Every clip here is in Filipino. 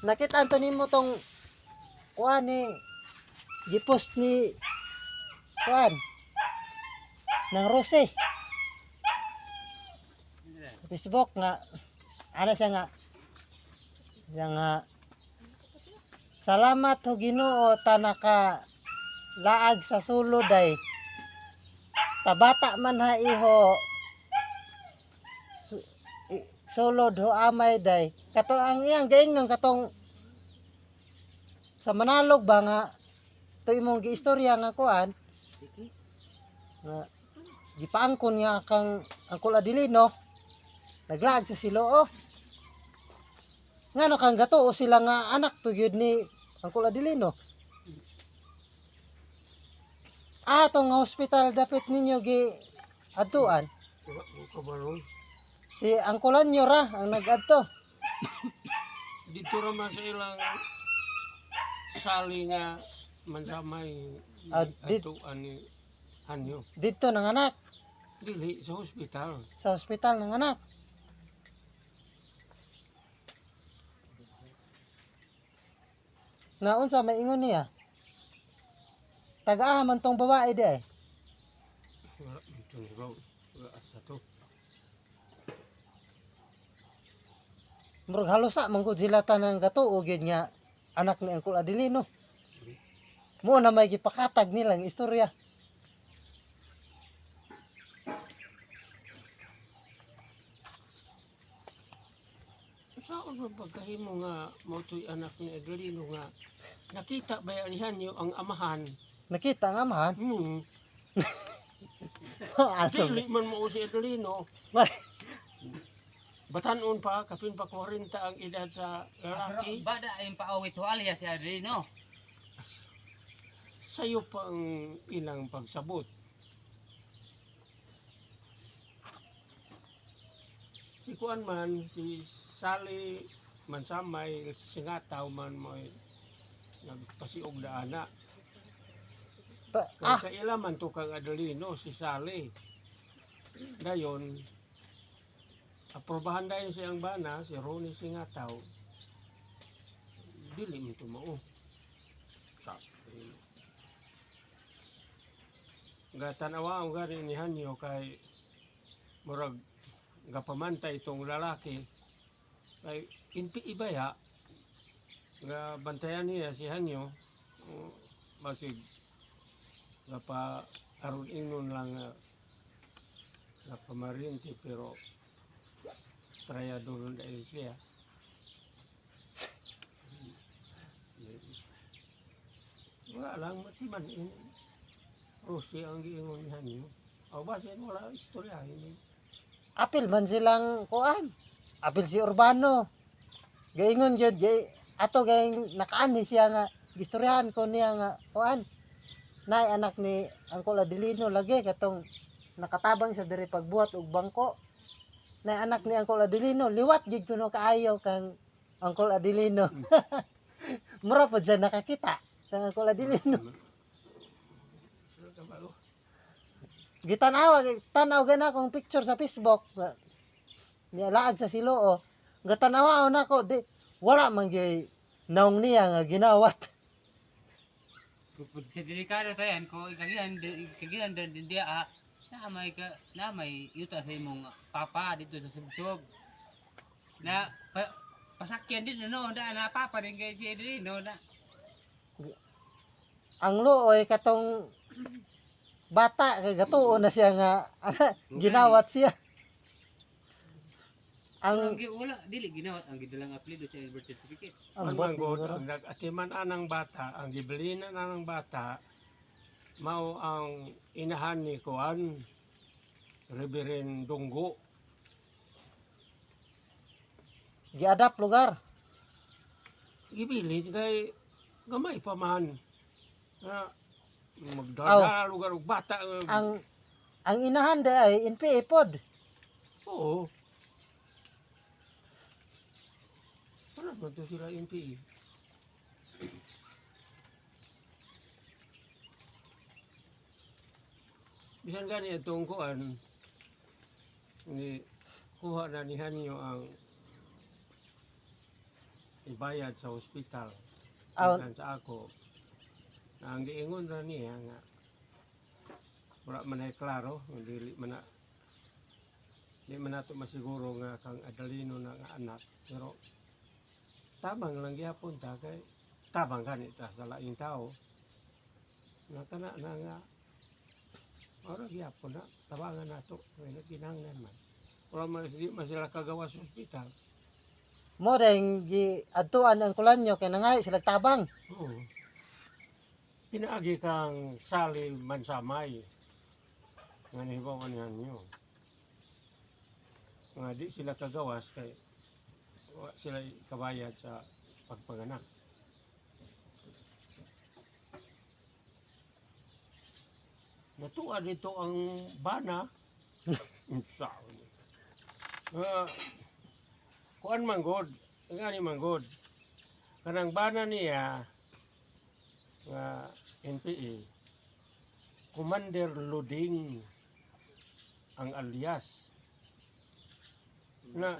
nakita to nimo tong kuan ni gipost ni kuan ng Rose Facebook nga ano siya nga salamat ho Ginoo ta naka laag sa sulod ay tabata man ha iho sulod ho amay day kato ang iyang gaingnon katong sa Manalog ba nga to imong giistorya nga kuan nga gipaangkon nga kang Angkol Adelino naglaag sa Siloo ngano kang gatuo sila nga anak to gyud ni Angkol Adelino. Tong hospital dapat ninyo gi adtuan. Si Angkolan nyo ra ang nag-adto. Dito raman sa ilang sali nga mansamay adtuan ni anyo. Dito ng anak. Dili sa hospital. Sa hospital ng anak. Naon sa maingon niya? Taga man tong babae di ay. Wala ito ni Rob. Wala asa to. Murag halusa man gud sila tanang gatuo gyud nga anak ni Angkol Adelino. Mo na may gipakatag nilang istorya. Saan ba pagkahimo nga motoy anak ni Adelino nga nakita ba yan niyo ang amahan? Nakita nga man. Dili man mo si Adelino. Batanon pa, kapin pa 40 ang edad sa lalaki. Bada ay paawit ho alias si Adelino. Sayo pa ang ilang pagsabot. Si Kuan man, si Sally Mansamay, singataw man mo nagpasiog na anak. Kaya kailaman to kang Adelino, si Sally. Dayon, aprobahan dayon siyang bana, si Ronnie Singataw. Dili mo ito mo. Gatanawa ang gari ni Hanyo kay murag gapamantay itong lalaki. Kay inpi ibaya, nga bantayan niya si Hanyo, masig gapa aron ingnon lang nga pamarinti pero trayador dahil siya. Wala lang matiman in Rosie ang giingon ni Hanyo. O ba siya wala istorya ini. Apil man silang kuan. Apil si Urbano. Gaingon jud ato gayng nakaani siya nga gistoryahan ko niya nga kuan. Nay anak ni Angkol Adelino lagi katong nakatabang sa diri pagbuhat og bangko. Nay anak ni Angkol Adelino liwat jud kuno kaayo kang Angkol Adelino. Mura pod siya nakakita kang Angkol Adelino. Tanaw gana akong picture sa Facebook. Nialaag sa Siloo. Gatanawa na ko di wala man gyud naong niya nga ginawat. Sa delikado tayan ko kagian din dia na may yuta sa imong papa dito sa subsob. Na pasakyan din no na papa din kay si Adelino na. Ang luoy katong bata kay gatuo na siya nga ginawat siya. Ang wala dili ginawat ang gidalang apelyido sa birth certificate. Ang bangod, ang nag-atiman anang bata, ang gibilinan anang bata, mao ang inahan ni Kuan, Reverend Dunggo. Giadap lugar. Gibili kay gamay pa man. Magdala lugar og bata. Ang inahan da ay NPA pod. Oo. Wala man to sila NPA. Bisan gani itong kuan ni kuha na ni Hanyo ang ibayad sa ospital. Aw, Ikan sa ako. Na ang giingon ra niya nga wala man ay klaro, dili man na di man nato masiguro nga kang Adalino na nga anak, pero tabang lang gyapon ta kay tabang ganita sa laing tao. Na kana na nga ora gyapon na tabangan nato kay nagkinahanglan man. Wala man di man sila kagawa sa ospital. mo dahil adtuan ang kulanyo kay nangayo sila tabang. Oo. Pinaagi kang sali mansamay. Nga nahibawan niyo. Nga di sila kagawas kay wa sila kabayad sa pagpanganak. Natuwa dito ang bana. Sao ni. Kuan manggod, ngani manggod. Kanang bana niya nga NPA, Commander Luding ang alias. Na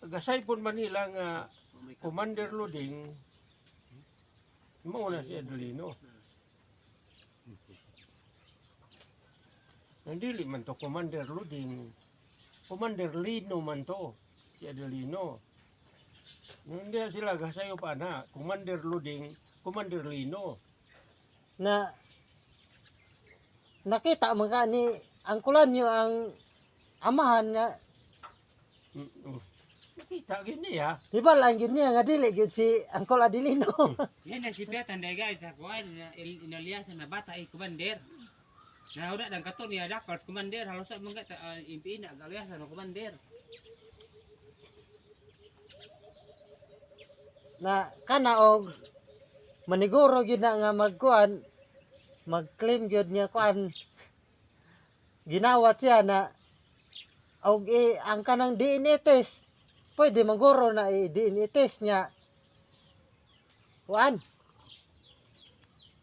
gasay pun Manila nga Commander Luding mo na si Adelino. Nandili man to Commander Luding. Commander Lino man to si Adelino. Hindi sila gasayo pa na Commander Luding, Commander Lino. Na nakita man ka ni ang kulanyo ang amahan nga Nakita gini ya. iba lang yun niya nga dili gyud si Angkol Adelino. Yan na si Piatan dahil guys, sa kuhan, inaliasan na bata ay kumander. Nahuda ng kato niya dakals kumander, halos sa mga impiin na aliasan ng kumander. Na kana og maniguro gyud na nga magkuan mag-claim gyud niya kuan ginawat siya na og ang kanang DNA test pwede maguro na i-DNA test niya kuan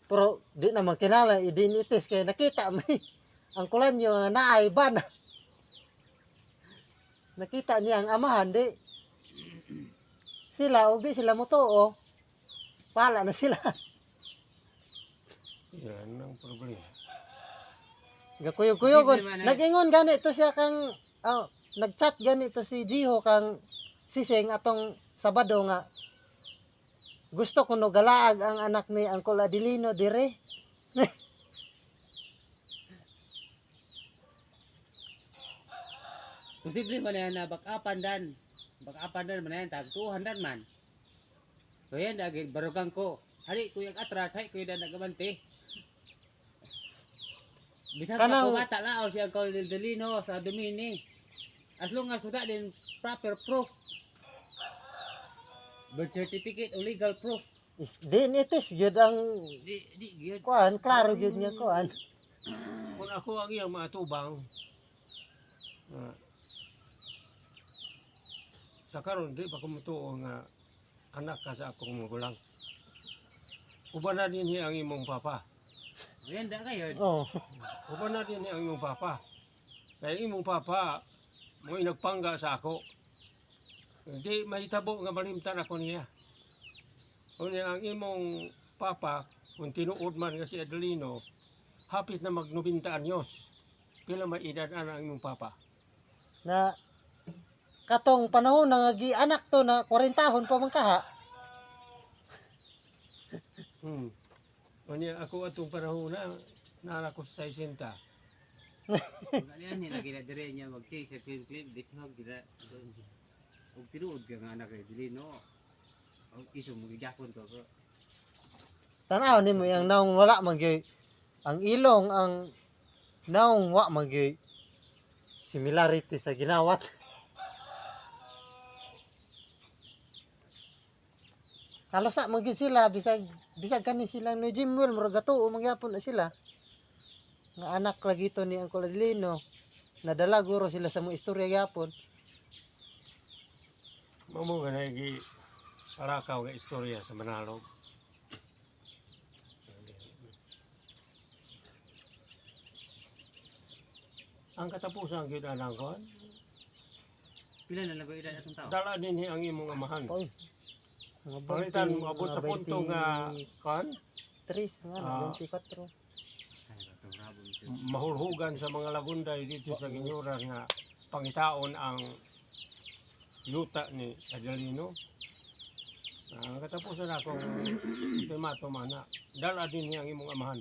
pero di naman kinala i-DNA test kay nakita may ang kulanyo nga naay bana nakita niya ang amahan di sila og di sila motuo pala na sila. Yan ang problema. Gakuyog-kuyogon. Hindi naman ay- Nag-ingon ganito siya kang nag-chat ganito si Jiho kang sising atong Sabado nga gusto ko no galaag ang anak ni Angkol Adelino dire. Posible man yan na bakapan dan man yan, tag 200 man. So yan, barugang ko. Hari ko yung atras, hari ko yung nagabante. Bisag Kanang- pa kumata lao siya Angkol Adelino sa Domini. As long as wala din proper proof. Birth certificate o legal proof. DNA test gyud ang Di gyud. kuan, klaro gyud niya kuan. Kung ako ang iyang matubang, sa karon di pa ko mutuo nga anak ka sa akong magulang. Uban na din ang imong papa. Yan da kayo. Oh. Uban na din ang imong papa. Kaya imong papa mo nagpangga sa ako. Hindi mahitabo nga malimtan ako niya. Unya ang imong papa kung tinuod man nga si Adelino, hapit na mag 90 anyos. Pila may edad ana ang imong papa? Na katong panahon na nga anak to na 40 tahon pa man kaha. Unya ako atong panahon na ko sa 60. Ganyan nila ginadire niya mag-say sa film clip. Dito mag gila. Og tinuod ka nga anak kay Adelino. Og iso mo gidakon to. Tanaw nimo yang naong wala magyay ang ilong ang naong wa magyay similarity sa ginawat. Kalosa magyud sila bisag kani silang no Jimwell murag gatuo mangyapon na sila. Nga anak lagi to ni Angkol Adelino. Nadala guro sila sa mga istorya gyapon. Mamo nga gi arakaw nga istorya sa Manalog. Ang katapusan gyud anang kon, Pila na lang edad atong tao? dala din ang imong amahan. Oy, Mga Pangitan 20, abot mga sa punto nga kan 23, mga Ah. 24. mahulhugan sa mga lagunday dito sa Ginyuran nga pangitaon ang yuta ni Adalino. Katapusan akong ultimatum ana. Dala din niya ang imong amahan.